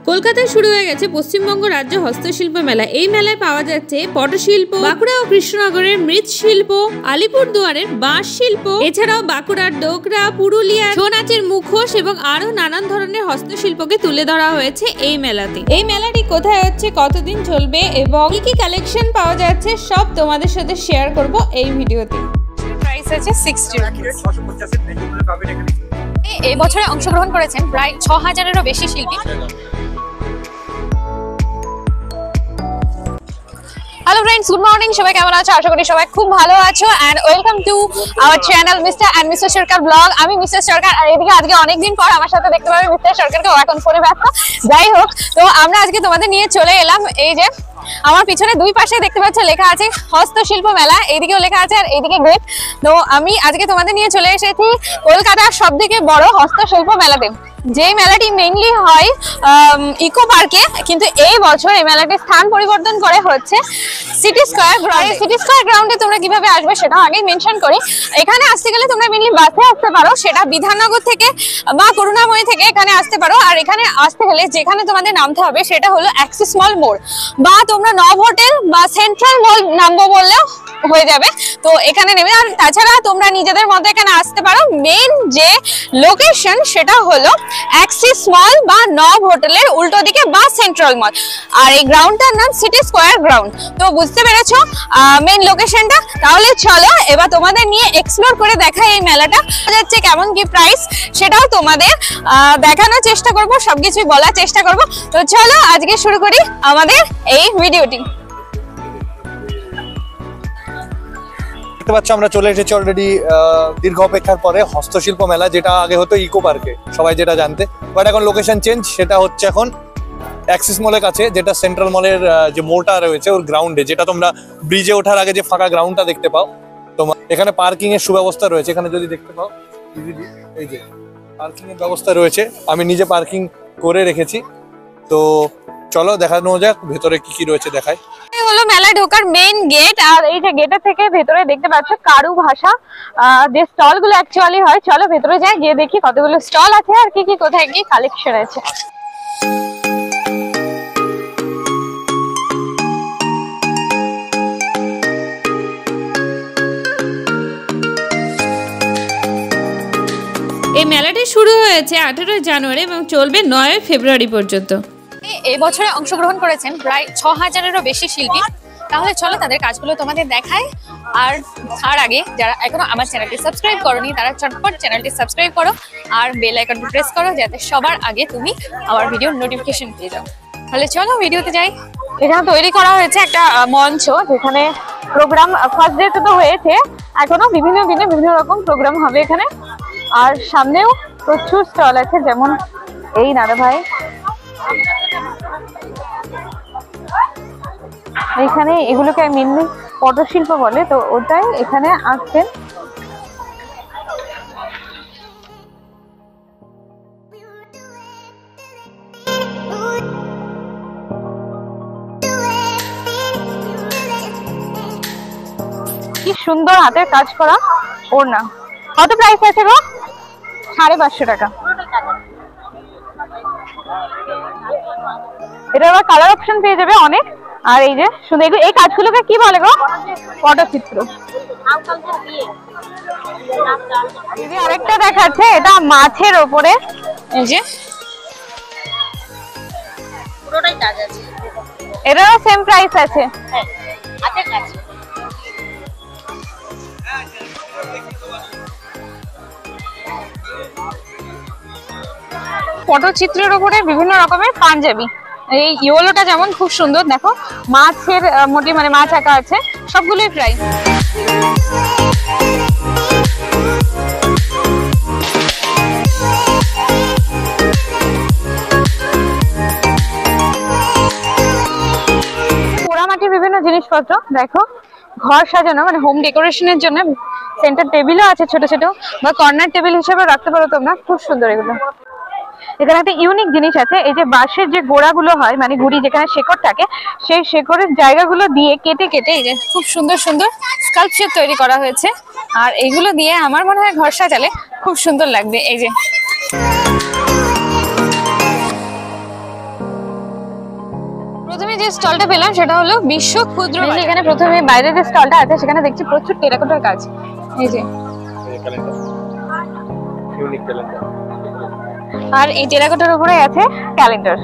কলকাতায় শুরু হয়ে গেছে পশ্চিমবঙ্গ রাজ্য হস্তশিল্প মেলা। এই মেলায় পাওয়া যাচ্ছে পটশিল্প, বাঁকুড়া ও কৃষ্ণনগরের মৃৎশিল্প, আলিপুরদুয়ারের বাঁশ শিল্প, এছাড়াও বাঁকুড়ার ডোকরা, পুরুলিয়ার ছৌ নাচের মুখোশ এবং আরো নানান ধরনের হস্তশিল্পকে তুলে ধরা হয়েছে এই মেলাতে। এই মেলাটি কোথায় হচ্ছে, কতদিন চলবে এবং কি কি কালেকশন পাওয়া যাচ্ছে সব তোমাদের সাথে শেয়ার করব এই ভিডিওতে। প্রাইস আছে 60 এই বছরে অংশগ্রহণ করেছেন প্রায় 6000-এরও বেশি শিল্পী। Hello friends, good morning. সবাই কেমন আছো? আশা করি সবাই খুব ভালো আছো and welcome to our channel mister and missus Sarkar blog. আমি মিস্টার সরকার, আর এদিকে আজকে অনেকদিন পর আমার সাথে দেখতে পাবে মিস্টার সরকারকে, এখন ফোনে ব্যস্ত। যাই হোক, তো আমরা আজকে তোমাদের নিয়ে চলে এলাম। এই যে আমার পিছনে দুই পাশে দেখতে পাচ্ছ লেখা আছে হস্তশিল্প মেলা, এইদিকেও লেখা আছে আর এইদিকে গেট। তো আমি আজকে তোমাদের নিয়ে চলে এসেছি কলকাতার সবথেকে বড় হস্তশিল্প মেলাতে। যে মেলাটি মেইনলি হয় ইকো পার্কে, কিন্তু এই বছর এই মেলাটির স্থান পরিবর্তন করে হচ্ছে সিটি স্কয়ার গ্রাউন্ডে। সিটি স্কয়ার গ্রাউন্ডে তোমরা কিভাবে আসবে সেটা আগেই মেনশন করি। এখানে আসতে গেলে তোমরা মেইনলি বাসে আসতে পারো, সেটা বিধাননগর থেকে বা করুণাময়ী থেকে এখানে আসতে পারো। আর এখানে আসতে গেলে যেখানে তোমাদের নামতে হবে সেটা হলো অ্যাক্সিস মল মোড়, বা তোমরা নব হোটেল বা সেন্ট্রাল মল নামবো বললেও হয়ে যাবে। তো এখানে নেবে। আর তাছাড়া তোমরা নিজেদের মধ্যে এখানে আসতে পারো। মেইন যে লোকেশন সেটা হলো অ্যাক্সিস মল বা নব হোটেলের উল্টো দিকে বা সেন্ট্রাল মল। আর এই গ্রাউন্ডটার নাম সিটি স্কয়ার গ্রাউন্ড। তো বুঝতে পেরেছো মেইন লোকেশনটা? তাহলে চলো এবার তোমাদের নিয়ে এক্সপ্লোর করে দেখাই এই মেলাটা যাচ্ছে, কেমন কি প্রাইস সেটাও তোমাদের দেখানোর চেষ্টা করব, সবকিছুই বলার চেষ্টা করব। তো চলো আজকে শুরু করি আমাদের এই ভিডিওটি। দেখতে পাচ্ছ আমরা চলে এসেছি অলরেডি দীর্ঘ অপেক্ষার পরে হস্তশিল্প মেলা, যেটা আগে হতো ইকো পার্কে, সবাই যেটা জানতে, বাট এখন লোকেশন চেঞ্জ। সেটা হচ্ছে এখন অ্যাক্সিস মলের কাছে, যেটা সেন্ট্রাল মলের যে মোড়টা রয়েছে ওর গ্রাউন্ডে, যেটা তোমরা ব্রিজে ওঠার আগে যে ফাঁকা গ্রাউন্ডটা দেখতে পাও। তোমার এখানে পার্কিং এর সুব্যবস্থা রয়েছে। এখানে যদি দেখতে পাও এই যে পার্কিং এর ব্যবস্থা রয়েছে, আমি নিজে পার্কিং করে রেখেছি। তো চলো দেখানো যাক ভেতরে কি কি রয়েছে, দেখাই। হলো মেলায় ঢোকার মেইন গেট, আর এই যে গেটের থেকে ভেতরে দেখতে পাচ্ছ কারু ভাষা যে স্টল গুলো অ্যাকচুয়ালি হয়। চলো ভেতরে যাই, গিয়ে দেখি কতগুলো স্টল আছে আর কি কি কোথায় কি কালেকশন আছে। এই মেলাটি শুরু হয়েছে 18 জানুয়ারি এবং চলবে 9 ফেব্রুয়ারি পর্যন্ত। এই বছরে অংশগ্রহণ করেছেন প্রায় 6000-এরও বেশি শিল্পী। তাহলে চলো তাদের কাজগুলো তোমাদের দেখায়। আর তার আগে যারা এখনো আমার চ্যানেলটি সাবস্ক্রাইব করোনি তারা চটপট চ্যানেলটি সাবস্ক্রাইব করো আর বেল আইকনটি প্রেস করো, যাতে সবার আগে তুমি আমার ভিডিওর নোটিফিকেশন পেয়ে যাও। তাহলে চলো ভিডিওতে যাই। এখানে তৈরি করা হয়েছে একটা মঞ্চ, যেখানে প্রোগ্রাম ফার্স্ট ডে তো হয়েছে, এখনো বিভিন্ন দিনে বিভিন্ন রকম প্রোগ্রাম হবে এখানে। আর সামনেও প্রচুর স্টল আছে, যেমন এই দাদা ভাই এখানে এগুলোকে মেনলি পটশিল্প বলে, তো ওটাই এখানে আসছেন। কি সুন্দর হাতের কাজ করা ওড়না। কত প্রাইস আছে গো? 550 টাকা। এটা আবার কালার অপশন পেয়ে যাবে অনেক। আর এই যে শুনে এই কাজগুলোকে কি বলে গো? পটচিত্র। দিদি আরেকটা দেখাচ্ছে, এটা মাছের ওপরে। এই যে পুরোটাই কাজ আছে, এটারও সেম প্রাইস আছে। হ্যাঁ, হাতের কাজ। পটচিত্রের উপরে বিভিন্ন রকমের পাঞ্জাবি। এই ইয়েলোটা যেমন খুব সুন্দর, দেখো মাছের মোটি, মানে মাছ আঁকা আছে, সবগুলোই প্রায়। পোড়ামাটির বিভিন্ন জিনিসপত্র দেখো, ঘর সাজানো মানে হোম ডেকোরেশনের জন্য সেন্টার টেবিলও আছে ছোট ছোট, বা কর্নার টেবিল হিসেবে রাখতে পারো তোমরা। খুব সুন্দর এগুলো। এখানে একটা ইউনিক জিনিস আছে, এই যে বাঁশের যে গোড়াগুলো হয়, মানে গুড়ি যেখানে শেকড় থাকে, সেই শেকড়ের জায়গাগুলো দিয়ে কেটে কেটে এই যে খুব সুন্দর সুন্দর স্কাল্পচার তৈরি করা হয়েছে। আর এইগুলো দিয়ে আমার মনে হয় ঘর সাজালে খুব সুন্দর লাগবে। এই যে প্রথমে যে স্টলটা পেলাম সেটা হলো বিশ্ব ক্ষুদ্র বাজার। এখানে প্রথমে বাইরে যে স্টলটা আছে সেখানে দেখছি প্রচুর টেরাকোটার কাজ। এই যে আর এই টেরাকোটার উপরে আছে ক্যালেন্ডার।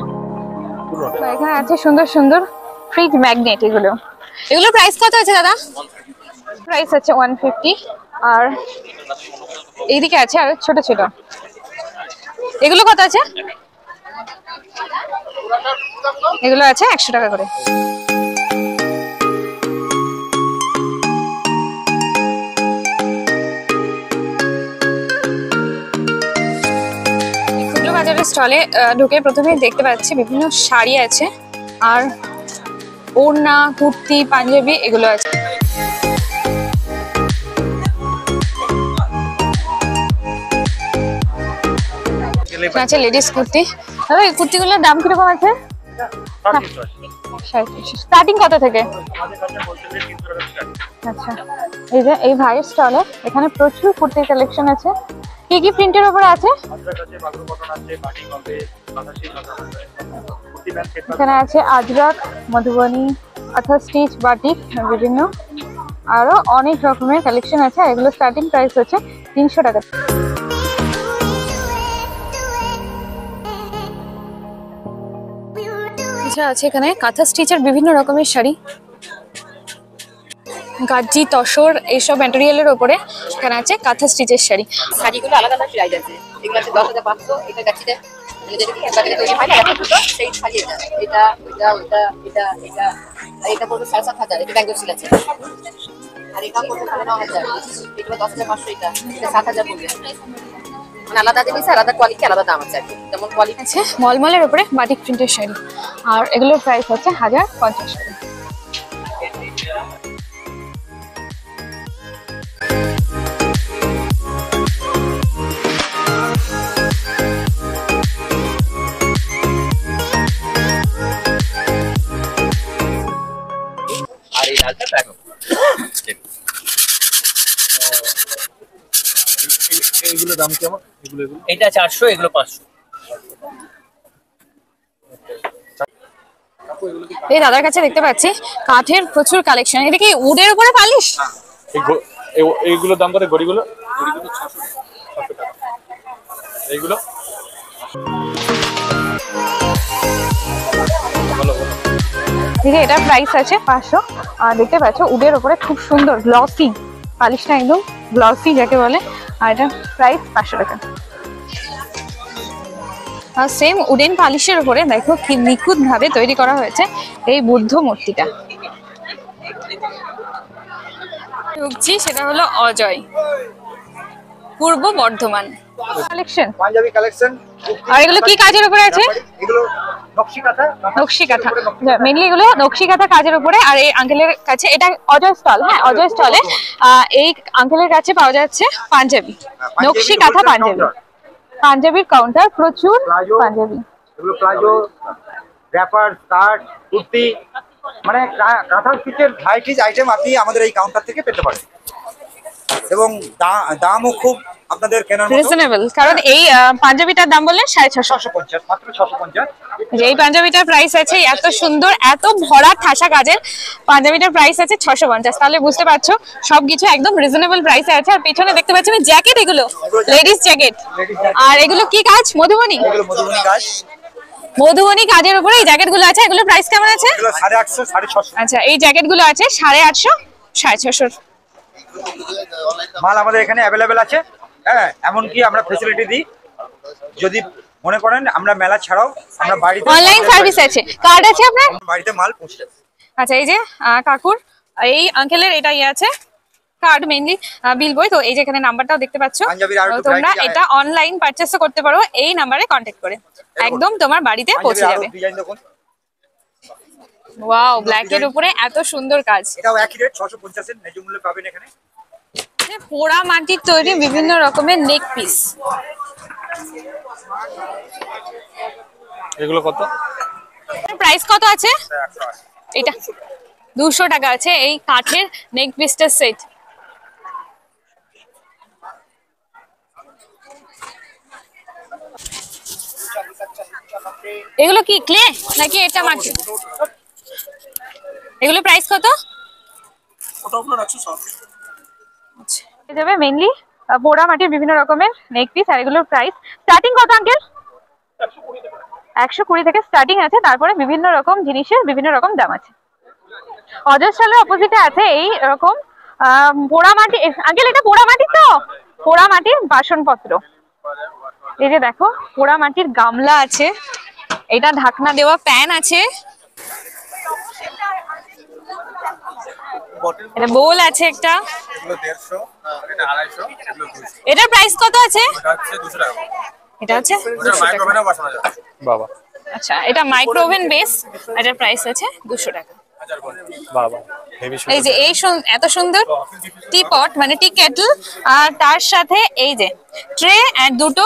এখানে আছে সুন্দর সুন্দর ফ্রিজ ম্যাগনেট। এগুলোর প্রাইস কত আছে দাদা? প্রাইস আছে 150। আর এইদিকে আছে আর ছোট ছোট, এগুলো কত আছে? এগুলো আছে 100 টাকা করে। ক্ষুদ্র বাজারের স্টলে ঢুকে প্রথমে দেখতে পাচ্ছি বিভিন্ন শাড়ি আছে আর ওড়না, কুর্তি, পাঞ্জাবি এগুলো আছে। আছে লেডিস কুর্তি। দাদা এই কুর্তিগুলোর দাম কিরকম আছে? স্টার্টিং কত থেকে? আচ্ছা, এই যে এই ভাইয়ের স্টলে এখানে প্রচুর কুর্তির কালেকশন আছে। কি কি প্রিন্টের উপরে আছে? এখানে আছে আজরাক, মধুবনী, আঠা স্টিচ, বাটিক, বিভিন্ন আরো অনেক রকমের কালেকশন আছে। এগুলো স্টার্টিং প্রাইস হচ্ছে 300 টাকা। আছে এখানে কাঁথা স্টিচের বিভিন্ন রকমের শাড়ি, গাজি, তসর এইসব ম্যাটেরিয়ালের উপরে এখানে আছে কাঁথা স্টিচের শাড়ি। শাড়িগুলো আলাদা আলাদা প্রাইস আছে। এগুলো আছে 10,500, এটা গাছিতে তৈরি হয় না, সেই শাড়ি এটা এটা পড়বে 7,500, এটা ব্যাঙ্গল সিল আছে। আর এটা পড়বে 9,500, এটা 10,500, এটা 7,000 পড়বে। মানে আলাদা জিনিস, আলাদা কোয়ালিটি, আলাদা দাম আছে। যেমন কোয়ালিটি আছে মলমলের উপরে বাটিক প্রিন্টের শাড়ি, আর এগুলোর প্রাইস হচ্ছে 1050 টাকা। আর এই লালটা দেখো, এইগুলো দাম কেমন? এটা 400, এগুলো 500। এই দাদার কাছে দেখতে পাচ্ছি কাঠের প্রচুর কালেকশন। এটা কি উডের উপরে পালিশ? এইগুলো দাম কত? গড়িগুলো 600 টাকা। এইগুলো ঠিক আছে, এটা প্রাইস আছে 500। আর দেখতে পাচ্ছ উডের উপরে খুব সুন্দর গ্লসি পালিশটা, একদম গ্লসি যাকে বলে। আর এটা প্রাইস 500 টাকা। আর সেম উডেন পালিশের উপরে দেখো কি নিখুঁত ভাবে তৈরি করা হয়েছে এই বুদ্ধ মূর্তিটা। ঢুকছি, সেটা হলো অজয়, পূর্ব বর্ধমান কালেকশন, পাঞ্জাবি কালেকশন। আর এগুলো কি কাজের উপরে আছে? এগুলো নকশি কাঁথা। নকশি কাঁথা, মেইনলি এগুলো নকশি কাঁথা কাজের উপরে। আর এই আঙ্কেলের কাছে, এটা অজয় স্টল, হ্যাঁ অজয় স্টলে এই আঙ্কেলের কাছে পাওয়া যাচ্ছে পাঞ্জাবি, নকশি কাঁথা পাঞ্জাবি, পাঞ্জাবির কাউন্টার, প্রচুর পাঞ্জাবি। এগুলো প্লাজো, র‍্যাপার, স্কার্ট, কুর্তি, মানে কাঁথা স্টিচের ভ্যারাইটিজ আইটেম আপনি আমাদের এই কাউন্টার থেকে পেতে পারেন। এবং দামও খুব আপনাদের কেনার মতো রিজনেবল, কারণ এই পাঞ্জাবিটার দাম বললেন 650, 650, মাত্র 650। এই পাঞ্জাবিটার প্রাইস আছে, এত সুন্দর এত ভরা ঠাসা কাজের পাঞ্জাবিটার প্রাইস আছে 650। তাহলে বুঝতে পারছো সবকিছু একদম রিজনেবল প্রাইসে আছে। আর পেছনে দেখতে পাচ্ছি আমি জ্যাকেট, এগুলো লেডিস জ্যাকেট। আর এগুলো কি কাজ? মধুবনী, এগুলো মধুবনী কাজ, মধুবনী কাজের উপরে এই জ্যাকেট গুলো আছে। এগুলো প্রাইস কেমন আছে? এগুলো 850, 650। আচ্ছা, এই জ্যাকেট গুলো আছে 850, 650। মাল আমাদের এখানে অ্যাভেলেবেল আছে। হ্যাঁ, এমনকি আমরা ফ্যাসিলিটি দিই, যদি মনে করেন আমরা মেলা ছাড়াও আমরা বাড়িতে অনলাইন সার্ভিস আছে, কার্ড আছে আপনার? বাড়িতে মাল পৌঁছে যাবে। আচ্ছা, এই যে কাকুর এই আঙ্কেলের এটা আছে কার্ড, মেইনলি বিল বই। তো এই যে এখানে নাম্বারটাও দেখতে পাচ্ছ, তোমরা এটা অনলাইন পারচেজ করতে পারো এই নাম্বারে কন্ট্যাক্ট করে, একদম তোমার বাড়িতে পৌঁছে যাবে। ওয়াও, ব্ল্যাক এর উপরে এত সুন্দর কাজ। এটাও একই রেট, 650 এর ন্যায্য মূল্যে পাবেন এখানে। পোড়া মাটির তৈরি বিভিন্ন রকমের নেক পিস। এগুলো কত? প্রাইস কত আছে? এটা 200 টাকা আছে এই কাঠের নেক পিসটার সেট। এগুলো কি ক্লে নাকি এটা মাটি? এগুলো প্রাইস কত? যাবে মেইনলি পোড়া মাটির বিভিন্ন রকমের নেক পিস, আর এগুলোর প্রাইস স্টার্টিং কত আঙ্কেল? 120 থেকে স্টার্টিং আছে, তারপরে বিভিন্ন রকম জিনিসের বিভিন্ন রকম দাম আছে। অজস্রালের অপোজিটে আছে এই রকম পোড়া মাটি। আঙ্কেল এটা পোড়া মাটি তো? পোড়া মাটির বাসনপত্র, এই যে দেখো পোড়া মাটির গামলা আছে, এটা ঢাকনা দেওয়া প্যান আছে, এটা বোল আছে একটা। এটার প্রাইস কত আছে? এটা হচ্ছে 200 টাকা। বাবা আচ্ছা, এটা মাইক্রো ওভেন বেস, এটার প্রাইস আছে 200 টাকা। বাবা হেভি এই যে এই এত সুন্দর টি পট মানে টি কেটল, আর তার সাথে এই যে ট্রে আর দুটো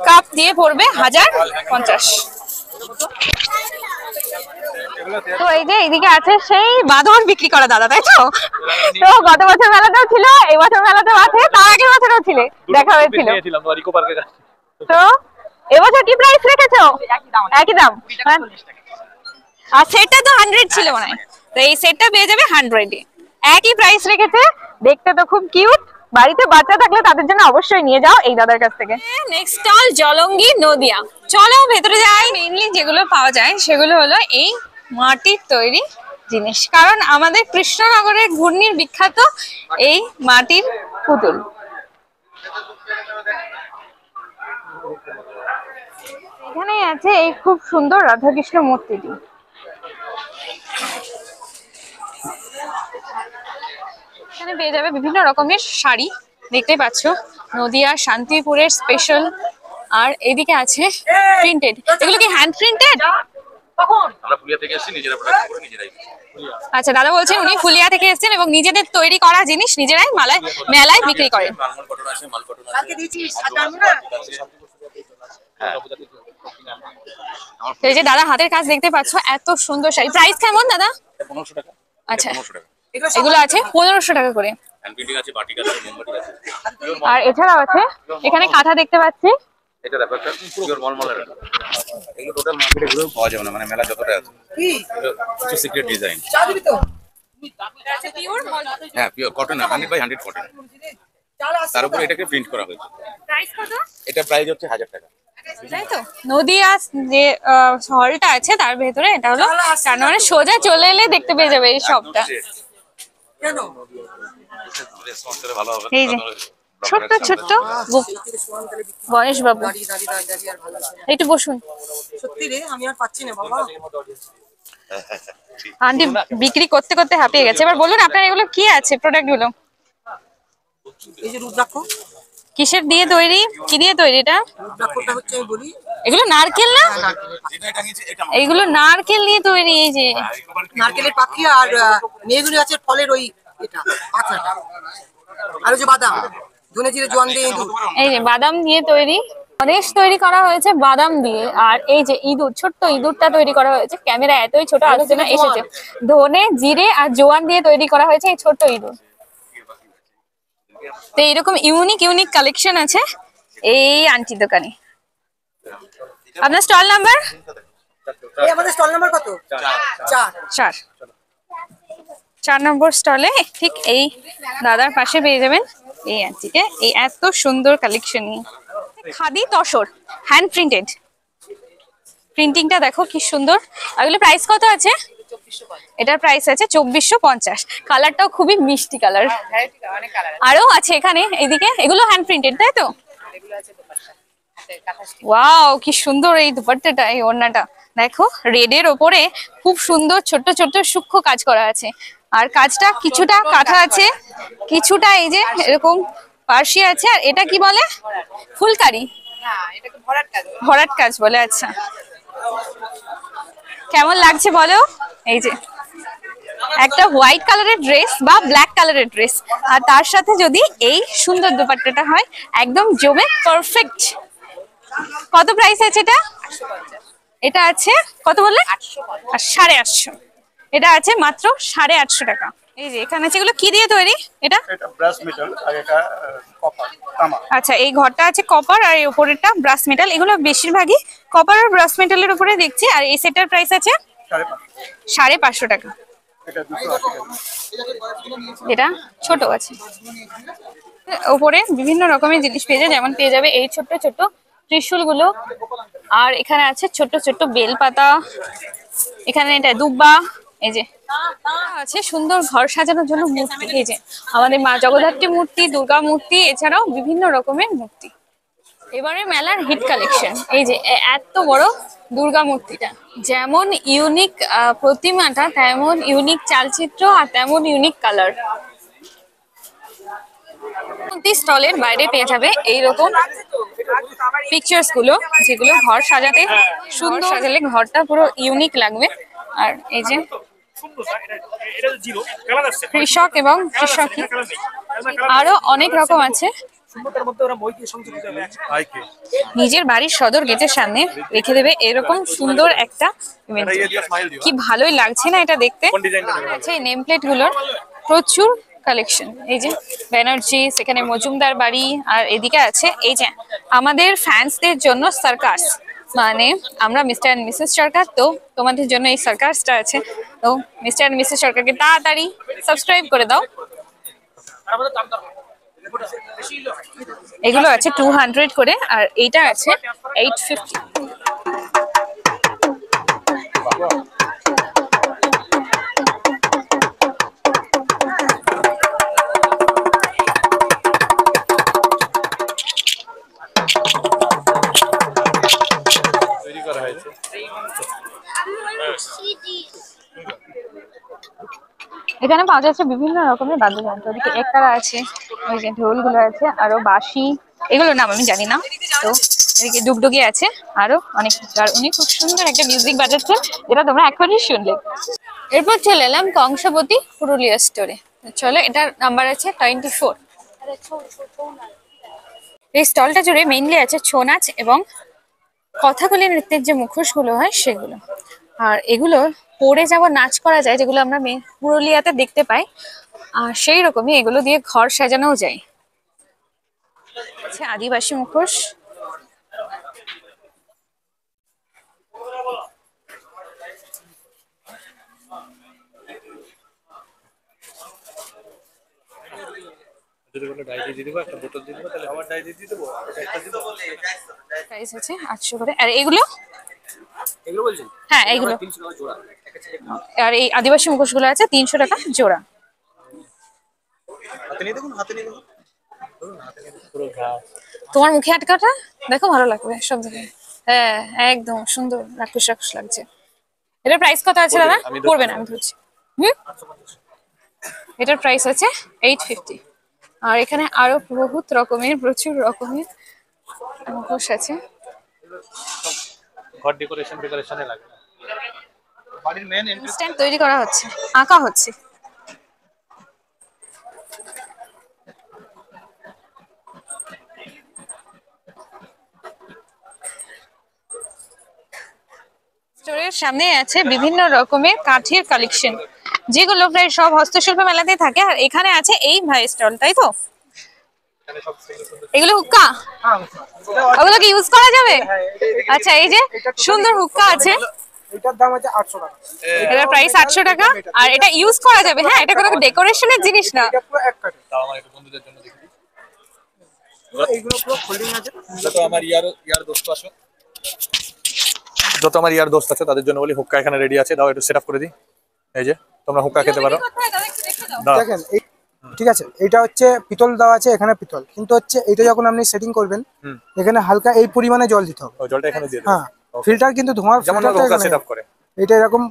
কাপ দিয়ে পড়বে 1050। তো এই যে এইদিকে আছে সেই বাঁধন বিক্রি করা দাদা, তাই তো? তো গত বছর মেলাতেও ছিল, এই বছর মেলাতেও আছে, তার আগের বছরও ছিল, দেখা হয়েছিল। তো এবছর কি প্রাইস রেখেছো? একই দাম। আর সেটটা তো 100 ছিল মনে হয়, তো এই সেটটা পেয়ে যাবে 100 এ। একই প্রাইস রেখেছে, দেখতে তো খুব কিউট। বাড়িতে বাচ্চা থাকলে তাদের জন্য অবশ্যই নিয়ে যাও এই দাদার কাছ থেকে। নেক্সট স্টল জলঙ্গি নদিয়া, চলো ভেতরে যাই। মেইনলি যেগুলো পাওয়া যায় সেগুলো হলো এই মাটির তৈরি জিনিস, কারণ আমাদের কৃষ্ণনগরের ঘূর্ণির বিখ্যাত এই মাটির পুতুল। এখানে আছে এই খুব সুন্দর রাধাকৃষ্ণ মূর্তিটি। এখানে পেয়ে যাবে বিভিন্ন রকমের শাড়ি, দেখতেই পাচ্ছ নদিয়া শান্তিপুরের স্পেশাল। আর এদিকে আছে প্রিন্টেড, এগুলো কি হ্যান্ড প্রিন্টেড? আমরা ফুলিয়া থেকে এসেছি, নিজেরা প্রোডাকশন করে নিজেরাই। আচ্ছা, দাদা বলছেন উনি ফুলিয়া থেকে এসেছেন এবং নিজেদের তৈরি করা জিনিস নিজেরাই মেলায় বিক্রি করেন। মালমল কটন আছে, মাল কটন আছে। কালকে দিয়েছি সাজানো না। তো এই যে দাদা হাতের কাজ দেখতে পাচ্ছ, এত সুন্দর শাড়ি। প্রাইস কেমন দাদা? 1500 টাকা। আচ্ছা, 1500 টাকা। এগুলো আছে 1500 টাকা করে। হ্যান্ড প্রিন্টিং আছে, বাটিক আছে, মোমবাতি আছে। আর এছাড়াও আছে এখানে কাঁথা দেখতে পাচ্ছি। এটা দেখো একটা পিওর মলমলের। এগুলো টোটাল মার্কেটে ঘুরেও পাওয়া যাবে না, মানে মেলা যতটা আছে। কি? কিছু সিক্রেট ডিজাইন। চাবি তো? হ্যাঁ, পিওর কটন, 100/100 কটন। তার উপরে এটাকে প্রিন্ট করা হয়েছে। প্রাইস কত? এটা প্রাইস হচ্ছে 1000 টাকা। তাই তো? নদিয়া যে হলটা আছে তার ভেতরে এটা হলো, তার মানে সোজা চলে এলে দেখতে পেয়ে যাবে এই শপটা। কেন? রেসপন্স করে ভালো হবে। এই যে ছোট্ট ছোট্ট গণেশ বাবু, একটু বসুন। সত্যি রে, আমি আর পাচ্ছি না বাবা। আন্টি বিক্রি করতে করতে হাঁপিয়ে গেছে। এবার বলুন আপনার এগুলো কি আছে প্রোডাক্ট গুলো? এই যে রুদ্রাক্ষ, কিসের দিয়ে তৈরি? কি দিয়ে তৈরি এটা? রুদ্রাক্ষটা হচ্ছে আমি বলি, এগুলো নারকেল না? এইগুলো নারকেল দিয়ে তৈরি। এই যে নারকেলের পাখি আর মেয়েগুলি আছে ফলের ওই এটা পাতাটা, আর ওই যে বাদাম, ধনে জিরে জোয়ান দিয়ে এই যে বাদাম দিয়ে তৈরি গণেশ তৈরি করা হয়েছে বাদাম দিয়ে। আর এই যে ইঁদুর, ছোট্ট ইঁদুরটা তৈরি করা হয়েছে, ক্যামেরা এতই ছোট আসছে না, এসেছে। ধনে জিরে আর জোয়ান দিয়ে তৈরি করা হয়েছে এই ছোট্ট ইঁদুর। তো এইরকম ইউনিক ইউনিক কালেকশন আছে এই আন্টির দোকানে। আপনার স্টল নাম্বার? এই আমাদের স্টল নাম্বার কত? 4 4 নম্বর স্টলে ঠিক এই দাদার পাশে পেয়ে যাবেন এই আন্টিকে এই এত সুন্দর কালেকশন নিয়ে। খাদি তসর হ্যান্ড প্রিন্টেড, প্রিন্টিংটা দেখো কি সুন্দর। এগুলো প্রাইস কত আছে? এটার প্রাইস আছে 2450। কালারটাও খুবই মিষ্টি কালার। আরো আছে এখানে এইদিকে, এগুলো হ্যান্ড প্রিন্টেড তাই তো? ওয়াও কি সুন্দর এই দুপাট্টাটা, এই ওড়নাটা দেখো রেডের ওপরে খুব সুন্দর ছোট্ট ছোট্ট সূক্ষ্ম কাজ করা আছে। আর কাজটা কিছুটা কাঁথা আছে, কিছুটা এই যে এরকম পার্সি আছে। আর এটা কি বলে? ফুলকারি, ভরাট কাজ বলে। আচ্ছা, কেমন লাগছে বলো? এই যে একটা হোয়াইট কালারের ড্রেস বা ব্ল্যাক কালারের ড্রেস, আর তার সাথে যদি এই সুন্দর দুপাট্টাটা হয় একদম জমে পারফেক্ট। কত প্রাইস আছে এটা? এটা আছে কত বললে? 850। এটা আছে মাত্র 850 টাকা। এই যে এখানে আছে, এগুলো কি দিয়ে তৈরি? এটা ব্রাশ মেটাল আর এটা কপার তামা। আচ্ছা, এই ঘরটা আছে কপার আর এই উপরেরটা ব্রাশ মেটাল। এগুলো বেশিরভাগই কপার আর ব্রাশ মেটালের উপরে দেখছি। আর এই সেটটার প্রাইস আছে 550 টাকা। এটা ছোট আছে। ওপরে বিভিন্ন রকমের জিনিস পেয়ে যাবে, যেমন পেয়ে যাবে এই ছোট্ট ছোট্ট ত্রিশূল গুলো, আর এখানে আছে ছোট্ট ছোট্ট বেলপাতা, এখানে এটা দুব্বা, এই যে আছে সুন্দর ঘর সাজানোর জন্য মূর্তি, এই যে আমাদের মা জগদ্ধাত্রী মূর্তি, দুর্গা মূর্তি, এছাড়াও বিভিন্ন রকমের মূর্তি। এবারে মেলার হিট কালেকশন, এই যে এত বড় দুর্গা মূর্তিটা, যেমন ইউনিক প্রতিমাটা, তেমন ইউনিক চালচিত্র আর তেমন ইউনিক কালার। স্টলের বাইরে পেয়ে যাবে এইরকম পিকচার্স গুলো, যেগুলো ঘর সাজাতে, সুন্দর সাজালে ঘরটা পুরো ইউনিক লাগবে। আর এই যে কৃষক এবং কৃষকী, আরো অনেক রকম আছে। নিজের বাড়ির সদর গেটের সামনে রেখে দেবে এরকম সুন্দর একটা ইভেন্ট, কি ভালোই লাগছে না এটা দেখতে। আচ্ছা, এই নেম প্লেট গুলোর প্রচুর কালেকশন, এই যে ব্যানার্জি, সেখানে মজুমদার বাড়ি, আর এদিকে আছে এই যে আমাদের ফ্যান্সদের জন্য সার্কাস, মানে আমরা মিস্টার এন্ড মিসেস সরকার, তো তোমাদের জন্য এই সার্কাসটা আছে। তো মিস্টার এন্ড মিসেস সরকারকে তাড়াতাড়ি সাবস্ক্রাইব করে দাও। এগুলো আছে 200 করে, আর এইটা আছে 850। এখানে পাওয়া যাচ্ছে বিভিন্ন রকমের বাদ্যযন্ত্র, ওদিকে একতারা আছে, ওই যে ঢোলগুলো আছে, আরো বাঁশি, এগুলোর নাম আমি জানি না। তো এদিকে ডুগডুগি আছে, আরো অনেক কিছু। আর উনি খুব সুন্দর একটা মিউজিক বাজাচ্ছেন, যেটা তোমরা এখনই শুনলে। এরপর চলে এলাম কংসাবতী পুরুলিয়া স্টোরে। চলো, এটার নাম্বার আছে 24। এই স্টলটা জুড়ে মেইনলি আছে ছৌ নাচ এবং কথাকলি নৃত্যের যে মুখোশগুলো হয় সেগুলো, আর এগুলো পরে যাওয়া নাচ করা যায়, যেগুলো আমরা পুরুলিয়াতে দেখতে পাই, আর সেই রকমই এগুলো দিয়ে ঘর সাজানোও যায়। আচ্ছা, আদিবাসী মুখোশ, প্রাইস আছে 800 করে। আর এগুলো বলছেন? হ্যাঁ, এগুলো 300 টাকা জোড়া। আর এই আদিবাসী মুখোশগুলো আছে 300 টাকা জোড়া। তোমার মুখে আটকাটা দেখো, ভালো লাগবে সব থেকে। হ্যাঁ, একদম সুন্দর রাক্ষস রাক্ষস লাগছে। এটার প্রাইস কত আছে দাদা? পড়বে না, আমি ধরছি। এটার প্রাইস আছে 850। আর এখানে আরো বহুত রকমের, প্রচুর রকমের মুখোশ আছে। ঘর ডেকোরেশনে লাগে। বাড়ির মেন ইনস্ট্যান্ট তৈরি করা হচ্ছে, আঁকা হচ্ছে। স্টোরের সামনে আছে বিভিন্ন রকমের কাঠের কালেকশন, যেগুলো প্রায় সব হস্তশিল্প মেলাতেই থাকে। আর এখানে আছে এই ভাই স্টল, তাই তো? এগুলো হুক্কা, ওগুলো কি ইউজ করা যাবে? আচ্ছা, এই যে সুন্দর হুক্কা আছে, এটার দাম আছে 800 টাকা। এটার প্রাইস 800 টাকা। আর এটা ইউজ করা যাবে, হ্যাঁ, এটা কোনো ডেকোরেশনের জিনিস না। এটা পুরো এক কাঠের। তাও আমার একটু বন্ধুদের জন্য দেখি। এইগুলো পুরো ফোল্ডিং আছে। যত আমার ইয়ার দোস্ত আছে, তাদের জন্য বলি হুক্কা এখানে রেডি আছে, দাও একটু সেটআপ করে দিই। এই যে তোমরা হুক্কা খেতে পারো। দাও। দেখেন, ঠিক আছে, এটা হচ্ছে পিতল দেওয়া আছে, এখানে পিতল, কিন্তু হচ্ছে এটা যখন আপনি সেটিং করবেন, এখানে হালকা এই পরিমাণে জল দিতে হবে। জলটা এখানে দিয়ে দাও। হ্যাঁ, ফিল্টার কিন্তু ধোঁয়ার যেমন হুক্কা সেটআপ করে। এটা এরকম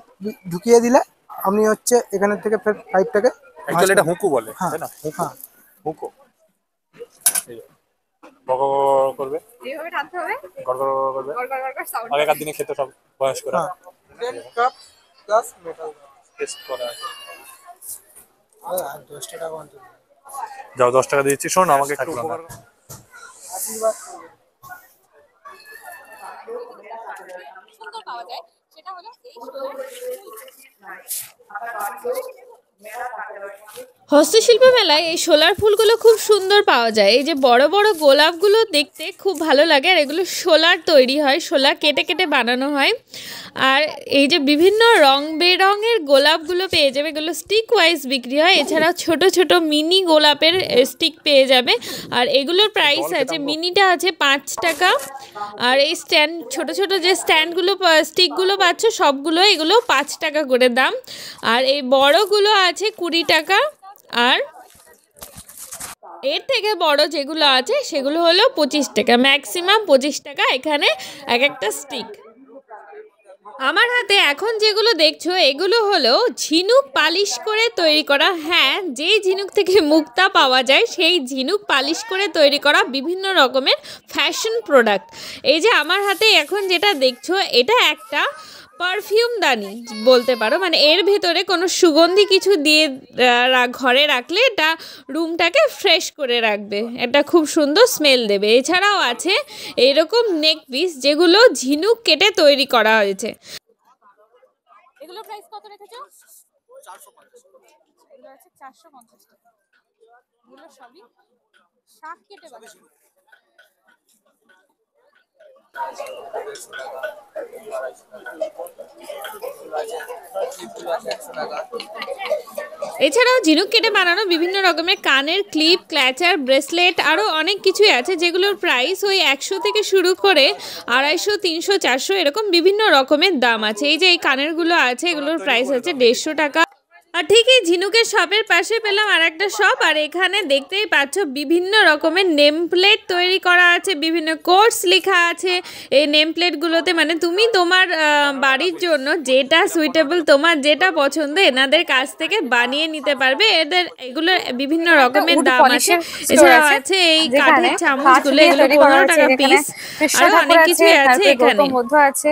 ঢুকিয়ে দিলে আপনি হচ্ছে এখানে থেকে পাইপটাকে, অ্যাকচুয়ালি এটা হুকু বলে, হ্যাঁ, তাই না? হ্যাঁ, হুকু। এই যে বক করবে, এইভাবে টানতে হবে, গড়গড় করবে। গড়গড় সাউন্ড। আগেকার দিনে খেতে সব বয়স্করা। দেন কাপ প্লাস মেটাল টেস্ট করা আছে। 10 টাকা অন্তত। যাও, 10 টাকা দিয়েছি। শোন, আমাকে একটু উপকার করো। সুন্দর পাওয়া যায়, সেটা হলো এই হস্তশিল্প মেলায় এই শোলার ফুলগুলো খুব সুন্দর পাওয়া যায়। এই যে বড় বড় গোলাপগুলো দেখতে খুব ভালো লাগে, আর এগুলো শোলার তৈরি হয়, শোলা কেটে কেটে বানানো হয়। আর এই যে বিভিন্ন রং বেরঙের গোলাপগুলো পেয়ে যাবে, এগুলো স্টিক ওয়াইজ বিক্রি হয়। এছাড়াও ছোট ছোট মিনি গোলাপের স্টিক পেয়ে যাবে, আর এগুলোর প্রাইস আছে, মিনিটা আছে 5 টাকা। আর এই স্ট্যান্ড ছোট ছোট যে স্ট্যান্ডগুলো স্টিকগুলো পাচ্ছ সবগুলো এগুলো 5 টাকা করে দাম। আর এই বড়গুলো আছে 20 টাকা, আর এর থেকে বড় যেগুলো আছে সেগুলো হলো 25 টাকা, ম্যাক্সিমাম 25 টাকা এখানে এক একটা স্টিক। আমার হাতে এখন যেগুলো দেখছো এগুলো হলো ঝিনুক পালিশ করে তৈরি করা, হ্যাঁ যেই ঝিনুক থেকে মুক্তা পাওয়া যায় সেই ঝিনুক পালিশ করে তৈরি করা বিভিন্ন রকমের ফ্যাশন প্রোডাক্ট। এই যে আমার হাতে এখন যেটা দেখছো এটা একটা পারফিউম দানি বলতে পারো, মানে এর ভেতরে কোনো সুগন্ধি কিছু দিয়ে ঘরে রাখলে এটা রুমটাকে ফ্রেশ করে রাখবে, এটা খুব সুন্দর স্মেল দেবে। এছাড়াও আছে এরকম নেক পিস যেগুলো ঝিনুক কেটে তৈরি করা হয়েছে। এগুলো প্রাইস কত রেখেছো? 450। এগুলো আছে 450 টাকা। এগুলো সবই শাক কেটে বানানো। এছাড়াও ঝিনুক কেটে বানানো বিভিন্ন রকমের কানের ক্লিপ, ক্ল্যাচার, ব্রেসলেট আরও অনেক কিছুই আছে, যেগুলোর প্রাইস ওই 100 থেকে শুরু করে 250, 300, 400 এরকম বিভিন্ন রকমের দাম আছে। এই যে এই কানেরগুলো আছে এগুলোর প্রাইস আছে 150 টাকা। আর ঠিক এই ঝিনুকের শপের পাশে পেলাম আর একটা শপ, আর এখানে দেখতেই পাচ্ছ বিভিন্ন রকমের নেম প্লেট তৈরি করা আছে, বিভিন্ন কোর্স লেখা আছে এই নেম প্লেটগুলোতে, মানে তুমি তোমার বাড়ির জন্য যেটা সুইটেবল, তোমার যেটা পছন্দ এনাদের কাছ থেকে বানিয়ে নিতে পারবে। এগুলোর বিভিন্ন রকমের দাম আছে। এছাড়াও আছে এই কাঠের চামচগুলো, এগুলো 15 টাকা পিস। আরো অনেক কিছু আছে এখানে, মধ্যে আছে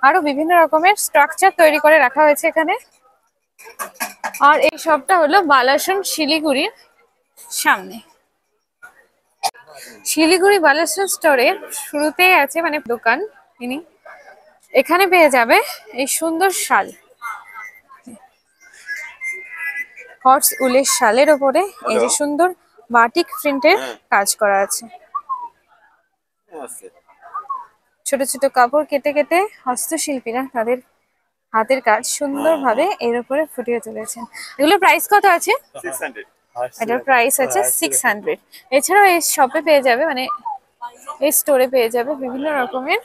আরো বিভিন্ন রকমের স্ট্রাকচার তৈরি করে রাখা হয়েছে এখানে। আর এই শপটা হলো বালাসন শিলিগুড়ির সামনে। শিলিগুড়ি বালাসন স্টোরে শুরুতেই আছে মানে দোকান, ইনি এখানে পেয়ে যাবে এই সুন্দর শাল, হর্স উলের শালের ওপরে এই যে সুন্দর বাটিক প্রিন্টের কাজ করা আছে। ছোট ছোট কাপড় কেটে কেটে হস্তশিল্পীরা তাদের হাতের কাজ সুন্দরভাবে এর উপরে ফুটিয়ে তুলেছেন। এগুলোর প্রাইস কত আছে? 600। এটার প্রাইস আছে 600। এছাড়াও এই শপে পেয়ে যাবে, মানে এই স্টোরে পেয়ে যাবে বিভিন্ন রকমের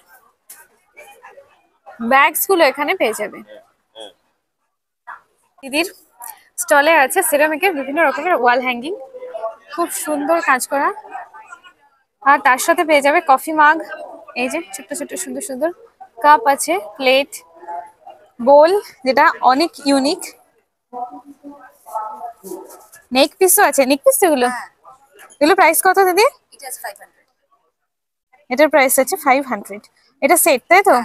ব্যাগস গুলো এখানে পেয়ে যাবে। দিদির স্টলে আছে সিরামিকের বিভিন্ন রকমের ওয়াল হ্যাঙ্গিং, খুব সুন্দর কাজ করা। আর তার সাথে পেয়ে যাবে কফি মাগ, এই যে ছোট্ট ছোট্ট সুন্দর সুন্দর কাপ আছে, প্লেট, বোল যেটা অনেক ইউনিক। নেক পিসও আছে, নেক পিস এগুলো এগুলো প্রাইস কত দিদি? এটা আছে 500। এটার প্রাইস আছে 500। এটা সেট তাই তো?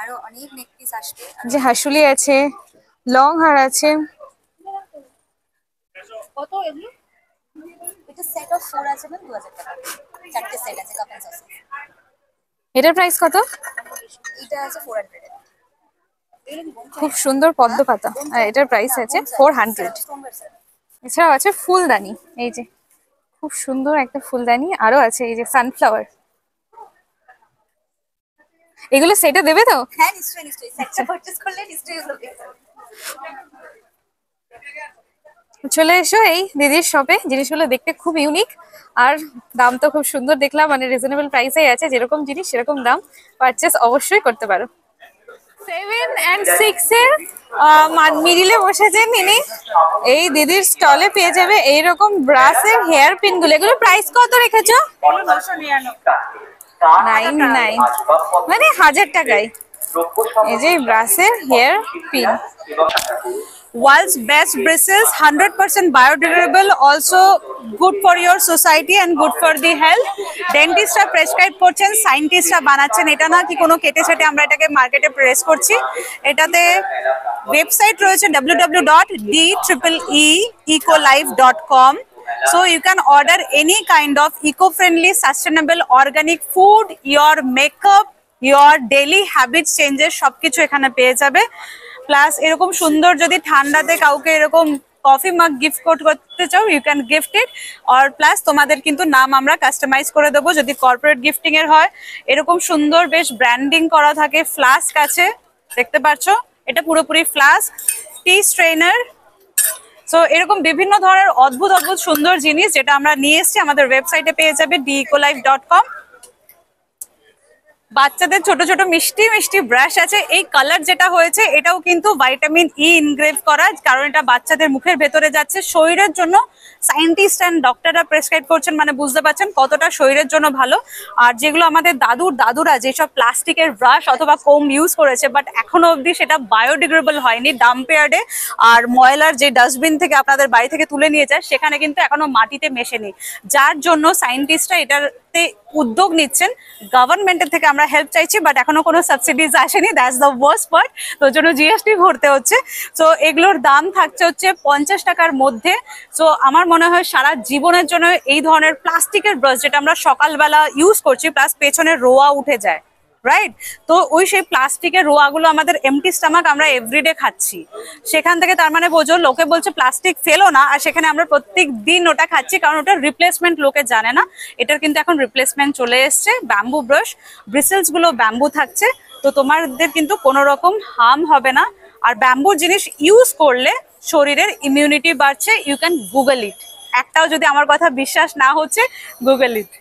আরো অনেক নেক পিস আসবে। যে হাসুলি আছে, লং হার আছে। কত এগুলো? এটা সেট অফ 4 আছে না 2000 টাকা। চারটে সেট আছে কাপলস আছে। এটার প্রাইস কত? এটা আছে 400 এর। খুব সুন্দর পদ্ম পাতা, আর এটার প্রাইস আছে 400। এছাড়াও আছে ফুলদানি, এই যে খুব সুন্দর একটা ফুলদানি, আরো আছে এই যে সানফ্লাওয়ার। এগুলো সেটা দেবে তো? হ্যাঁ নিশ্চয়ই নিশ্চয়ই, সেটটা পারচেজ করলে নিশ্চয়ই এগুলো পেয়ে যাবে। চলে এসো এই দিদির শপে, জিনিসগুলো দেখতে খুব ইউনিক আর দাম তো খুব সুন্দর দেখলাম, মানে রিজনেবল প্রাইসেই আছে, যেরকম জিনিস সেরকম দাম, পারচেজ অবশ্যই করতে পারো। 7 and 6 এর মিডিলে বসেছেন ইনি। এই দিদির স্টলে পেয়ে যাবে এইরকম ব্রাশের হেয়ার পিন গুলো। এগুলো প্রাইস কত রেখেছো? 99, মানে 1000 টাকায়। এই যে ব্রাশের hair pin. World's best bristles, 100% biodegradable, also good for your society and good for the health. ডেন্টিস্টরা প্রেসক্রাইব করছেন, সায়েন্টিস্টরা বানাচ্ছেন, এটা না কি কোনো কেটে সেটে আমরা এটাকে মার্কেটে প্রেস করছি। এটাতে ওয়েবসাইট রয়েছে www.d-e-ecolife.com. So you can order any kind of eco-friendly, sustainable, organic food, your makeup, your daily habits changes সবকিছু এখানে পেয়ে যাবে। প্লাস এরকম সুন্দর যদি ঠান্ডাতে কাউকে এরকম কফি মাগ গিফট করতে চাও ইউ ক্যান গিফট ইট, আর প্লাস তোমাদের কিন্তু নাম আমরা কাস্টমাইজ করে দেবো যদি কর্পোরেট গিফটিং এর হয়। এরকম সুন্দর বেশ ব্র্যান্ডিং করা থাকে। ফ্লাস্ক আছে, দেখতে পাচ্ছ, এটা পুরোপুরি ফ্লাস্ক, টি স্ট্রেনার। সো এরকম বিভিন্ন ধরনের অদ্ভুত অদ্ভুত সুন্দর জিনিস যেটা আমরা নিয়ে এসেছি আমাদের ওয়েবসাইটে পেয়ে যাবে deecolife.com। বাচ্চাদের ছোট ছোট মিষ্টি মিষ্টি ব্রাশ আছে। এই কালার যেটা হয়েছে এটাও কিন্তু ভাইটামিন ই ইনগ্রেভ করা, কারণ এটা বাচ্চাদের মুখের ভেতরে যাচ্ছে। শরীরের জন্য সায়েন্টিস্ট অ্যান্ড ডক্টররা প্রেসক্রাইব করছেন, মানে বুঝতে পারছেন কতটা শরীরের জন্য ভালো। আর যেগুলো আমাদের দাদুরা যেসব প্লাস্টিকের ব্রাশ অথবা কোম ইউজ করেছে বাট এখনো অবধি সেটা বায়োডিগ্রেডেবল হয়নি, ডাম্পয়ার্ডে আর ময়লার যে ডাস্টবিন থেকে আপনাদের বাড়ি থেকে তুলে নিয়ে যায় সেখানে কিন্তু এখনো মাটিতে মেশেনি, যার জন্য সায়েন্টিস্টরা এটাতে উদ্যোগ নিচ্ছেন। গভর্নমেন্টের থেকে আমরা হেল্প চাইছি বাট এখনো কোনো সাবসিডিজ আসেনি, দ্যাটস দ্য ওয়ার্স্ট পার্ট। তো জন্য জিএসটি ভরতে হচ্ছে। সো এগুলোর দাম থাকছে হচ্ছে 50 টাকার মধ্যে। সো আমার মনে হয় সারা জীবনের জন্য এই ধরনের প্লাস্টিকের ব্রাশ যেটা আমরা সকালবেলা ইউজ করছি প্লাস পেছনের রোয়া উঠে যায়, রাইট? তো ওই সেই প্লাস্টিকের রোয়াগুলো আমাদের এমটি স্টমাক আমরা এভরিডে খাচ্ছি, সেখান থেকে তার মানে বোঝো লোকে বলছে প্লাস্টিক ফেলো না, আর সেখানে আমরা প্রত্যেক দিন ওটা খাচ্ছি কারণ ওটার রিপ্লেসমেন্ট লোকে জানে না। এটার কিন্তু এখন রিপ্লেসমেন্ট চলে এসছে, ব্যাম্বু ব্রাশ, ব্রিসেলস গুলো ব্যাম্বু থাকছে। তো তোমাদের কিন্তু কোনো রকম হার্ম হবে না। আর ব্যাম্বুর জিনিস ইউজ করলে শরীরের ইমিউনিটি বাড়ছে। ইউ ক্যান গুগল ইট, একটাও যদি আমার কথা বিশ্বাস না হচ্ছে গুগল ইট।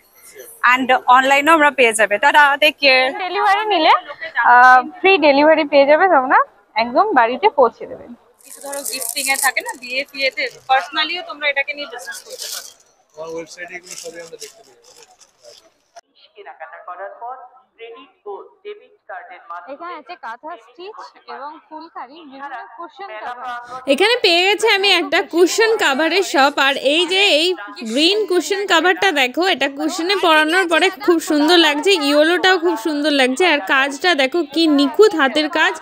অ্যান্ড অনলাইনেও আমরা পেয়ে যাবে। Tata, take care. ডেলিভারি নিলে ফ্রি ডেলিভারি পেয়ে যাবে, তোমরা একদম বাড়িতে পৌঁছে দেবে। কিছু ধরো গিফটিং এ থাকে না, বিয়ে ফিয়েতে পার্সোনালিও তোমরা এটাকে নিয়ে বিজনেস করতে পারো। আমার ওয়েবসাইটে এগুলো সবই আমরা দেখতে পাই। কেনাকাটা করার পর ক্রেডিট ও ডেবিট কার্ডের মাধ্যমে এখানে আছে কাঁথা স্টিচ এবং ফুলকারি, বিভিন্ন কুশন এখানে পেয়ে গেছে আমি একটা কুশন কাভারের শপ। আর এই যে এই গ্রিন কুশন কাভারটা দেখো, এটা কুশনে পরানোর পরে খুব সুন্দর লাগছে, ইয়েলোটাও খুব সুন্দর লাগছে। আর কাজটা দেখো কি নিখুঁত হাতের কাজ,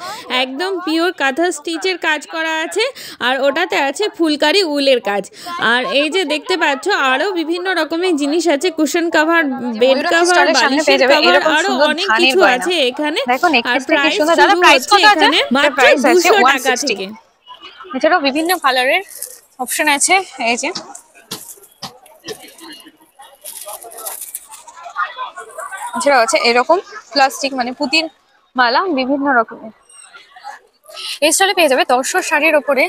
একদম পিওর কাঁথা স্টিচের কাজ করা আছে। আর ওটাতে আছে ফুলকারি উলের কাজ। আর এই যে দেখতে পাচ্ছ আরো বিভিন্ন রকমের জিনিস আছে, কুশন কাভার, বেড কাভার, বালিশের কাভার, আরো অনেক কিছু আছে এখানে। আর প্রাইস শুরু হচ্ছে এখানে মাত্র 200 টাকা থেকে। এছাড়াও বিভিন্ন কালারের অপশন আছে। এই যে এছাড়াও আছে এরকম প্লাস্টিক মানে পুতির মালা বিভিন্ন রকমের। এই স্টলে পেয়ে যাবে তসর শাড়ির ওপরে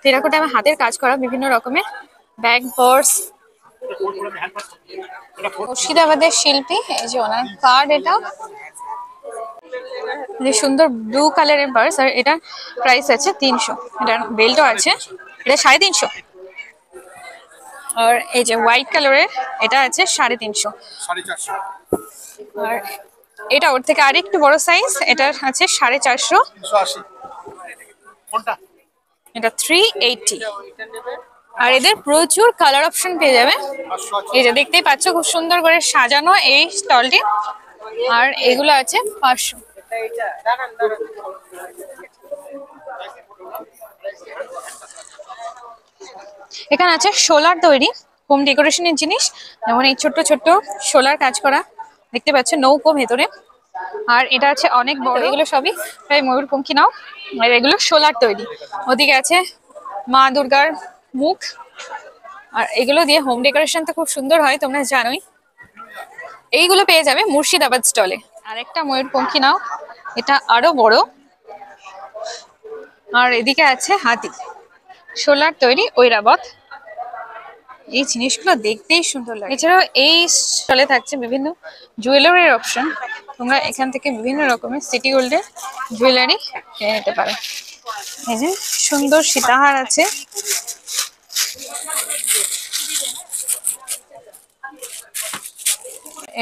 টেরাকোটা এবং হাতের কাজ করা বিভিন্ন রকমের ব্যাগ, পার্স। মুর্শিদাবাদের শিল্পী, এই যে ওনার কার্ড, এটা যে সুন্দর ব্লু কালারের পার্স। আর এটা প্রাইস আছে 300। এটার বেল্টও আছে, এটা 350। আর এই যে হোয়াইট কালারের এটা আছে 350। আর এটা ওর থেকে আরেকটু বড় সাইজ, এটা আছে 450। এটা 380। আর এদের প্রচুর কালার অপশন পেয়ে যাবে। এই যে দেখতেই পাচ্ছ খুব সুন্দর করে সাজানো এই স্টলটি। আর এগুলো আছে 500। এখানে আছে সোলার তৈরি হোম ডেকোরেশনের জিনিস, যেমন এই ছোট্ট ছোট্ট সোলার কাজ করা দেখতে পাচ্ছ, নৌকো ভেতরে। আর এটা আছে অনেক বড়, এগুলো সবই প্রায় ময়ূরপঙ্খী নাও। আর এগুলো সোলার তৈরি। ওদিকে আছে মা দুর্গার মুখ। আর এগুলো দিয়ে হোম ডেকোরেশন তো খুব সুন্দর হয়, তোমরা জানোই। এইগুলো পেয়ে যাবে মুর্শিদাবাদ স্টলে। আর একটা ময়ূরপঙ্খী নাও, এটা আরো বড়। আর এদিকে আছে হাতি, সোলার তৈরি ঐরাবত। এই জিনিসগুলো দেখতেই সুন্দর লাগে। এছাড়াও এই স্টলে থাকছে বিভিন্ন জুয়েলারির অপশন। তোমরা এখান থেকে বিভিন্ন রকমের সিটি গোল্ডের জুয়েলারি কিনে নিতে পারো। এই যে সুন্দর সীতাহার আছে,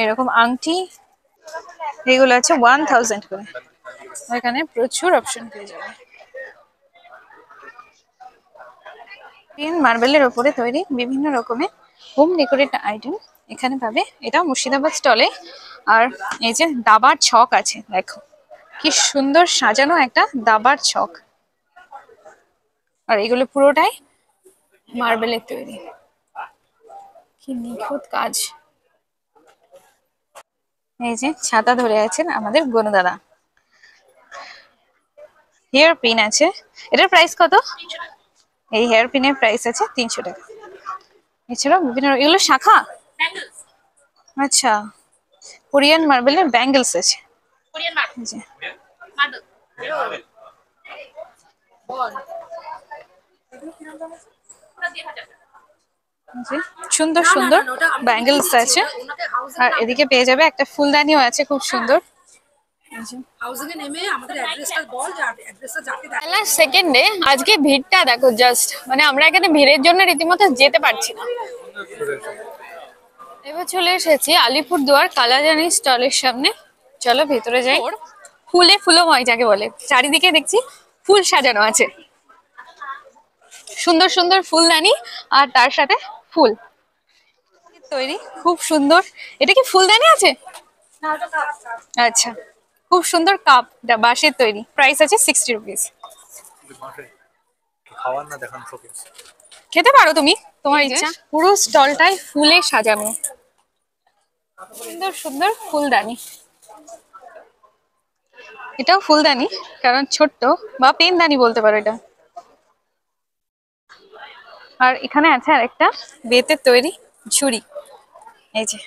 এরকম আংটি, এগুলো আছে 1000 করে। এখানে প্রচুর অপশন পেয়ে যাবে। মার্বেলের উপরে তৈরি বিভিন্ন রকমের হোম ডেকোরেট আইটেম এখানে পাবে। এটা মুর্শিদাবাদ স্টলে। আর এই যে দাবার ছক আছে, দেখো কি সুন্দর সাজানো একটা দাবার ছক। আর এগুলো পুরোটাই মার্বেলের তৈরি, কি নিখুঁত কাজ। এই যে ছাতা ধরে আছেন আমাদের গনু দাদা। হেয়ার পিন আছে, এটার প্রাইস কত? এই হেয়ার পিনের প্রাইস আছে 300 টাকা। এছাড়াও বিভিন্ন এগুলো শাখা, আচ্ছা কোরিয়ান মার্বেলের ব্যাঙ্গেলস আছে। জি। জি, সুন্দর সুন্দর ব্যাঙ্গেলস আছে। আর এদিকে পেয়ে যাবে একটা ফুলদানিও আছে খুব সুন্দর। সেকেন্ডে আজকে ভিড়টা দেখো জাস্ট, মানে আমরা এখানে ভিড়ের জন্য রীতিমতো যেতে পারছি না। এবার চলে এসেছি আলিপুরদুয়ার কালাজানি স্টলের সামনে। চলো ভেতরে যাই। ফুলে ফুলময় যাকে বলে, চারিদিকে দেখছি ফুল সাজানো আছে, সুন্দর সুন্দর ফুলদানি আর তার সাথে ফুল তৈরি, খুব সুন্দর। এটা কি ফুলদানি আছে? আচ্ছা, খুব সুন্দর কাপ, বাঁশের তৈরি। প্রাইস আছে 60 রুপিস। খেতে পারো তুমি, তোমার ইচ্ছা। পুরো স্টলটাই ফুলে সাজানো, সুন্দর সুন্দর ফুলদানি। এটাও ফুলদানি, কারণ ছোট্ট, বা পেনদানি বলতে পারো এটা। আর এখানে আছে আর একটা বেতের তৈরি ঝুড়ি, এই যে।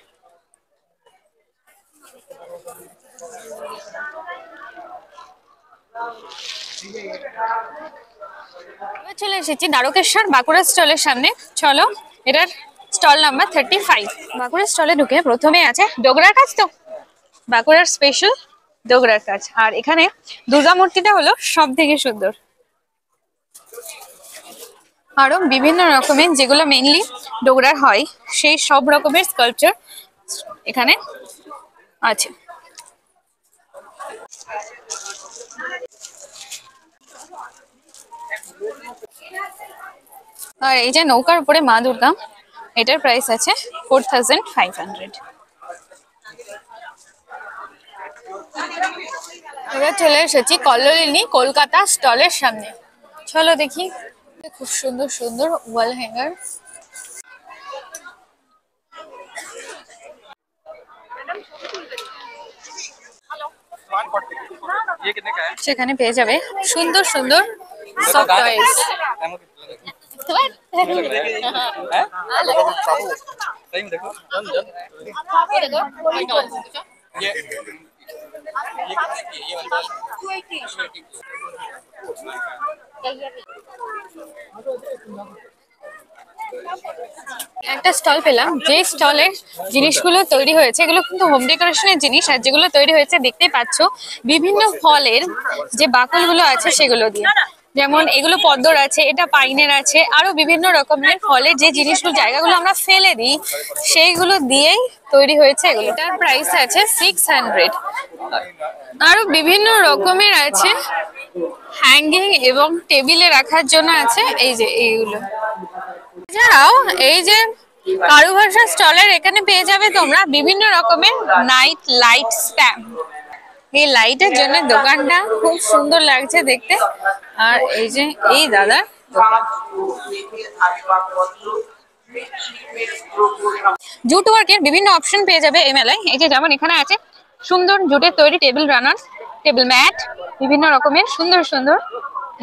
চলে এসেছি দ্বারকেশ্বর বাঁকুড়া স্টলের সামনে। চলো, এটার স্টল নাম্বার 35। বাঁকুড়া স্টলে ঢুকে প্রথমে আছে ডোগরার কাজ, তো বাঁকুড়ার স্পেশাল ডোগরার কাজ। আর এখানে দুর্গা মূর্তিটা হলো সব থেকে সুন্দর। আরো বিভিন্ন রকমের, যেগুলো মেইনলি ডোগরার হয়, সেই সব রকমের স্কাল্পচার এখানে আছে। আর এই যে নৌকার উপরে মা দুর্গা, এটার প্রাইস আছে 4500। এবার চলে এসেছি কল্লোলিনী কলকাতা স্টলের সামনে। চলো দেখি, খুব সুন্দর সুন্দর ওয়াল হ্যাঙ্গার। সেখানে পেয়ে যাবে সুন্দর সুন্দর সফট টয়েস। একটা স্টল পেলাম, যে স্টলের জিনিসগুলো তৈরি হয়েছে এগুলো কিন্তু হোম ডেকোরেশনের জিনিস। আর যেগুলো তৈরি হয়েছে দেখতেই পাচ্ছ, বিভিন্ন ফলের যে বাকলগুলো আছে সেগুলো দিয়ে। যেমন এগুলো পদ্মর আছে, এটা পাইনের আছে, আরো বিভিন্ন রকমের ফলের যে জিনিসগুলো, জায়গাগুলো আমরা ফেলে দিই, সেইগুলো দিয়েই তৈরি হয়েছে এগুলো। এটার প্রাইস আছে 600। আরো বিভিন্ন রকমের আছে হ্যাঙ্গিং এবং টেবিলে রাখার জন্য আছে, এই যে এইগুলো। এছাড়াও এই যে কারুভাষা স্টলের এখানে পেয়ে যাবে তোমরা বিভিন্ন রকমের নাইট লাইট স্ট্যাম্প। এই লাইটের জন্য দোকানটা খুব সুন্দর লাগছে দেখতে। আর এই যে এই দাদা জুট ওয়ার্কের বিভিন্ন অপশন পেয়ে যাবে এই মেলায়। এই যে যেমন এখানে আছে সুন্দর জুটের তৈরি টেবিল রানার, টেবিল ম্যাট, বিভিন্ন রকমের সুন্দর সুন্দর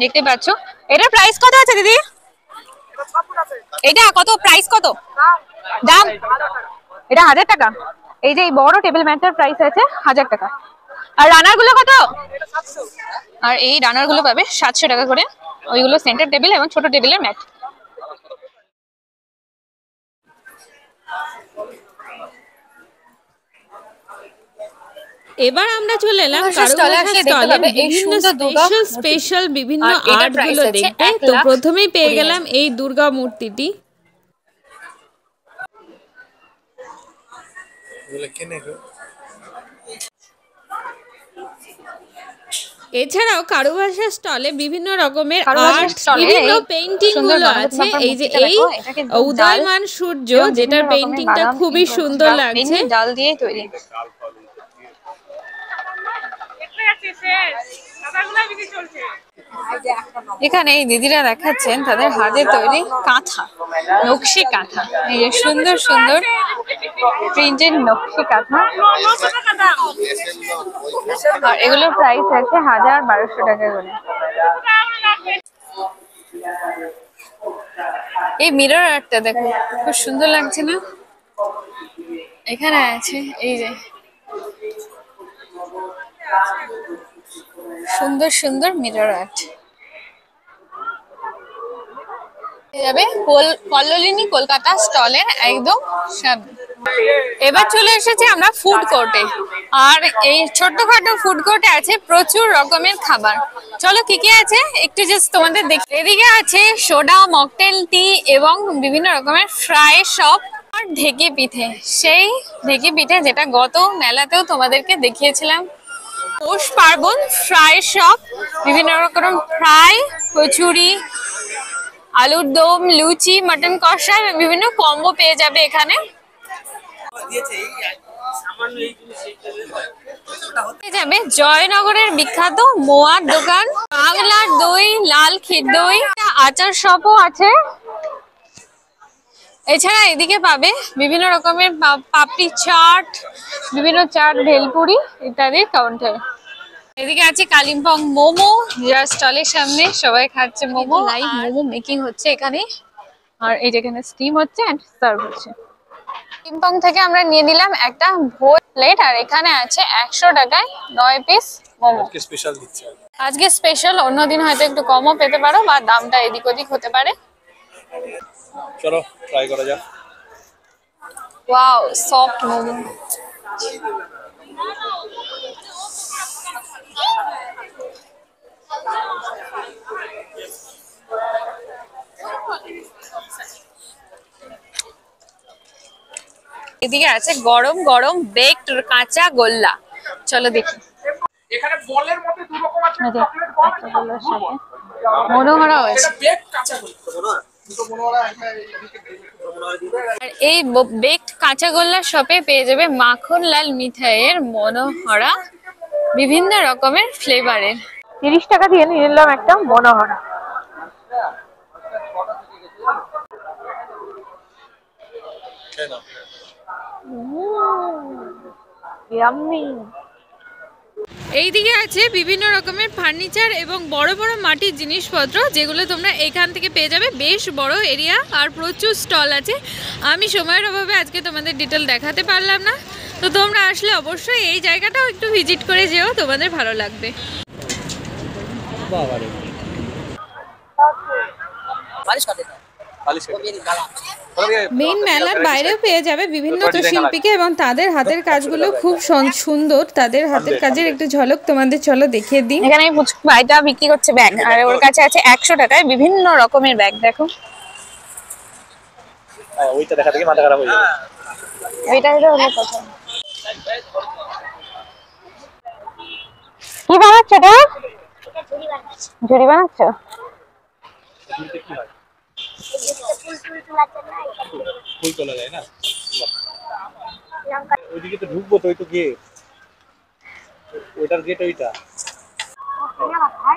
দেখতে পাচ্ছ। এটার প্রাইস কত আছে দিদি? এটা কত প্রাইস, কত দাম? এটা 1000 টাকা। এই যে এই বড় টেবিল ম্যাটটার প্রাইস আছে 1000 টাকা। আর রানার গুলো কত? আর এই রানার গুলো পাবে 700 টাকা করে। ওইগুলো সেন্টার টেবিল এবং ছোট টেবিলের ম্যাট। এবার আমরা চলে এলাম বিভিন্ন স্পেশাল বিভিন্ন আর্ট গুলো দেখতে। তো প্রথমেই পেয়ে গেলাম এই দুর্গা মূর্তিটি। এছাড়াও কারুভাষা স্টলে বিভিন্ন রকমের আর্ট, বিভিন্ন পেইন্টিং গুলো আছে। এই যে এই উদয়মান সূর্য, যেটার পেইন্টিংটা খুবই সুন্দর লাগছে। ডাল দিয়ে তৈরি। এখানে এই দিদিরা দেখাচ্ছেন তাদের হাতে তৈরি কাঁথা, নকশি কাঁথা। এই যে সুন্দর সুন্দর প্রিন্টেড নকশি কাঁথা। আর এগুলোর প্রাইস আছে 1000-1200 টাকা করে। এই মিরর আর্টটা দেখো খুব সুন্দর লাগছে না? এখানে আছে এই যে সুন্দর সুন্দর মিরর আর্ট। যাবে কল্লোলিনী কলকাতা স্টলের একদম সামনে। এবার চলে এসেছি আমরা ফুড কোর্টে, আর এই ছোট্টখাটো ফুড কোর্টে আছে প্রচুর রকমের খাবার। চলো কি কি আছে একটু জাস্ট তোমাদের দেখি। এদিকে আছে সোডা, মকটেল, টি এবং বিভিন্ন রকমের ফ্রাই শপ আর ঢেকি পিঠে। সেই ঢেকি পিঠে যেটা গত মেলাতেও তোমাদেরকে দেখিয়েছিলাম। পৌষ পার্বণ ফ্রাই শপ, বিভিন্ন রকম ফ্রাই, কচুরি, আলুর দম, লুচি, মাটন কষা, বিভিন্ন কম্বো পেয়ে যাবে এখানে। যাবে জয়নগরের বিখ্যাত মোয়ার দোকান, বাংলার দই, লাল ক্ষীর দই, আচার শপও আছে। এছাড়া এদিকে পাবে বিভিন্ন রকমের পাপড়ি চাট, বিভিন্ন চাট, ভেলপুরি ইত্যাদি কাউন্টার। এদিকে আছে কালিম্পং মোমো, যার স্টলের সামনে সবাই খাচ্ছে মোমো। লাইভ মোমো মেকিং হচ্ছে এখানে, আর এই যেখানে স্টিম হচ্ছে এন্ড সার্ভ হচ্ছে। কালিম্পং থেকে আমরা নিয়ে নিলাম একটা ভোজ প্লেট, আর এখানে আছে 100 টাকায় 9 পিস মোমো। আজকে স্পেশাল দিচ্ছে, আজকে স্পেশাল, অন্যদিন হয়তো একটু কমও পেতে পারো বা দামটা এদিক ওদিক হতে পারে। চলো ট্রাই করা যাক। Wow, soft momo. এদিকে আছে গরম গরম বেকড কাঁচা গোল্লা, চলো দেখি। এখানে বলের মধ্যে দুই রকম আছে, চকলেট বল আর গোল্লার সাথে মনোহরা হয়েছে। এটা বেক কাঁচা গোল্লা, দুটো মনোহরা একটা এদিকে আর এই বেকড কাঁচা গোল্লার শপে পেয়ে যাবে মাখন লাল মিঠাইয়ের মনোহরা, বিভিন্ন রকমের ফ্লেভারের। 30 টাকা দিয়ে নিয়ে নিলাম একটা মনোহরা। ইয়াম্মি। এইদিকে আছে বিভিন্ন রকমের ফার্নিচার এবং বড় বড় মাটির জিনিসপত্র, যেগুলো তোমরা এখান থেকে পেয়ে যাবে। বেশ বড় এরিয়া আর প্রচুর স্টল আছে। আমি সময়ের অভাবে আজকে তোমাদের ডিটেল দেখাতে পারলাম না, তো তোমরা আসলে অবশ্যই এই জায়গাটাও একটু ভিজিট করে যেও, তোমাদের ভালো লাগবে। মেইন মেলার বাইরেও পেয়ে যাবে বিভিন্ন শিল্পীকে এবং তাদের হাতের কাজগুলো খুব সুন্দর। তাদের হাতের কাজের একটু ঝলক তোমাদের চলো দেখিয়ে দিই। এখানে এই পুচকু ভাইটা বিক্রি করছে ব্যাগ, আর ওর কাছে আছে 100 টাকায় বিভিন্ন রকমের ব্যাগ। দেখো ওইটা দেখা থেকে মাথা খারাপ হয়ে যাবে। এইটা হলো কথা। কি বানাচ্ছ এটা? ঝুড়ি বানাচ্ছ? ফুল তোলা যায় না? ওইদিকে তো ঢুকবো তো, ওই তো গেট, ওইটার গেট ওইটা।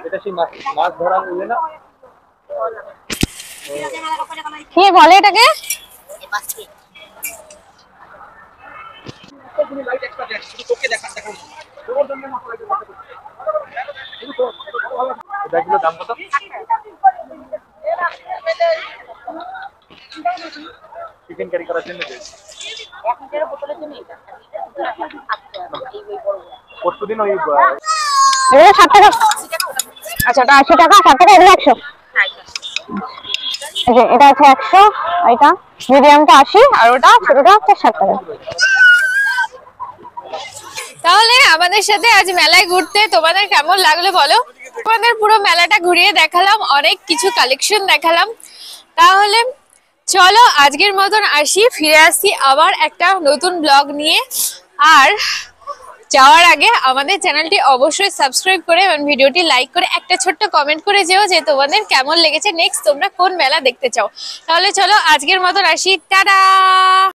এটা সেই মাছ ধরা বললে না? কি বলে এটাকে? ব্যাগগুলোর দাম কত? চিকেন কারি করার জন্য পরশুদিন ওই 60 টাকা। আচ্ছা ওটা 80 টাকা, 60 টাকা, এটা 100। এটা আছে 100, এটা মিডিয়ামটা 80 আর ওটা ছোটটা হচ্ছে 60 টাকা। তাহলে আমাদের সাথে আজ মেলায় ঘুরতে তোমাদের কেমন লাগলো বলো? তোমাদের পুরো মেলাটা ঘুরিয়ে দেখালাম, অনেক কিছু কালেকশন দেখালাম। তাহলে চলো আজকের মতন আসি, ফিরে আসি আবার একটা নতুন ব্লগ নিয়ে। আর যাওয়ার আগে আমাদের চ্যানেলটি অবশ্যই সাবস্ক্রাইব করে এবং ভিডিওটি লাইক করে একটা ছোট্ট কমেন্ট করে যেও যে তোমাদের কেমন লেগেছে, নেক্সট তোমরা কোন মেলা দেখতে চাও। তাহলে চলো আজকের মতন আসি, টাটা।